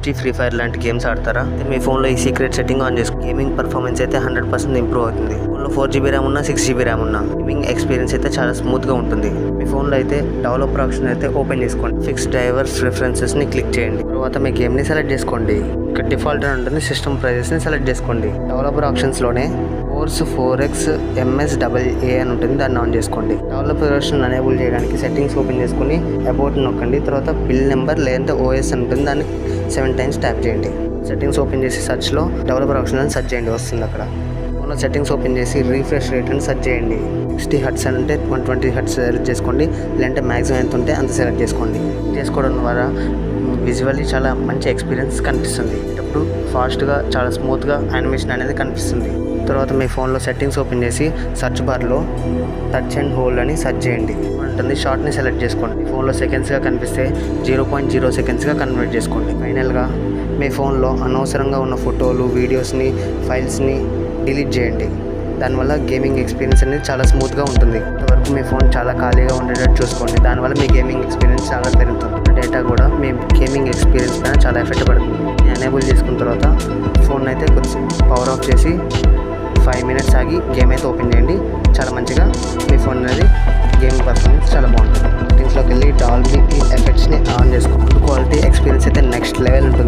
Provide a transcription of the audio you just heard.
PUBG, free fire లాంటి games ఆడతారా? మీ ఫోన్లో ఈ సీక్రెట్ సెట్టింగ్ ఆన్ చేసుకో. గేమింగ్ పర్ఫార్మెన్స్ అయితే 100% ఇంప్రూవ్ అవుతుంది. ఫోన్లో 4GB ర్యామ్ ఉన్నా 6GB ర్యామ్ ఉన్నా గేమింగ్ ఎక్స్పీరియన్స్ అయితే చాలా స్మూత్గా ఉంటుంది. మీ ఫోన్లో అయితే డెవలపర్ ఆప్షన్ అయితే ఓపెన్ చేసుకోండి. ఫిక్స్ డ్రైవర్స్ ప్రిఫరెన్సెస్ని క్లిక్ చేయండి. తర్వాత మీ గేమ్ని సెలెక్ట్ చేసుకోండి. ఇక్కడ డిఫాల్ట్ అని ఉంటుంది. సిస్టమ్ ప్రైజెస్ని సెలెక్ట్ చేసుకోండి. డెవలపర్ ఆప్షన్స్లోనే కోర్స్ 4X MSAA అని ఉంటుంది. దాన్ని ఆన్ చేసుకోండి. డెవలపర్ వర్షన్ అనేబుల్ చేయడానికి సెట్టింగ్స్ ఓపెన్ చేసుకుని అబౌట్ నొక్కండి. తర్వాత బిల్ నెంబర్ లేదంటే OS అని ఉంటుంది. దాన్ని 7 times ట్యాప్ చేయండి. సెట్టింగ్స్ ఓపెన్ చేసి సర్చ్లో డెవలపర్ ఆప్షన్ అని సెర్చ్ చేయండి. వస్తుంది అక్కడ. ఫోన్లో సెట్టింగ్స్ ఓపెన్ చేసి రీఫ్రెష్ రేట్ అని సెర్చ్ చేయండి. 60 Hz అని ఉంటే 120 Hz సెలెక్ట్ చేసుకోండి. లేదంటే మ్యాక్సిమం ఎంత ఉంటే అంత సెలెక్ట్ చేసుకోండి. చేసుకోవడం ద్వారా విజువల్లీ చాలా మంచి ఎక్స్పీరియన్స్ కనిపిస్తుంది. ఇప్పుడు ఫాస్ట్గా చాలా స్మూత్గా యానిమేషన్ అనేది కనిపిస్తుంది. తర్వాత మీ ఫోన్లో సెట్టింగ్స్ ఓపెన్ చేసి సర్చ్ బార్లో టచ్ అండ్ హోల్డ్ అని సెర్చ్ చేయండి. ఉంటుంది షార్ట్ని సెలెక్ట్ చేసుకోండి. మీ ఫోన్లో సెకండ్స్గా కనిపిస్తే 0.0 secondsగా కన్వర్ట్ చేసుకోండి. ఫైనల్గా మీ ఫోన్లో అనవసరంగా ఉన్న ఫోటోలు, వీడియోస్ని, ఫైల్స్ని డిలీట్ చేయండి. దానివల్ల గేమింగ్ ఎక్స్పీరియన్స్ అనేది చాలా స్మూత్గా ఉంటుంది. ఇంతవరకు మీ ఫోన్ చాలా ఖాళీగా ఉండేటట్టు చూసుకోండి. దానివల్ల మీ గేమింగ్ ఎక్స్పీరియన్స్ చాలా పెరుగుతుంది. డేటా కూడా మీ గేమింగ్ ఎక్స్పీరియన్స్ పైన చాలా ఎఫెక్ట్ పడుతుంది. ఎనేబుల్ చేసుకున్న తర్వాత ఫోన్ అయితే కొంచెం పవర్ ఆఫ్ చేసి 5 minutes ఆగి గేమ్ అయితే ఓపెన్ చేయండి. చాలా మంచిగా మీ ఫోన్ అనేది గేమింగ్ పర్ఫార్మెన్స్ చాలా బాగుంటుంది. సెట్టింగ్స్లోకి వెళ్ళి డాల్బీ ఎఫెక్ట్స్ని ఆన్ చేసుకోండి. క్వాలిటీ ఎక్స్పీరియన్స్ అయితే నెక్స్ట్ లెవెల్ ఉంటుంది.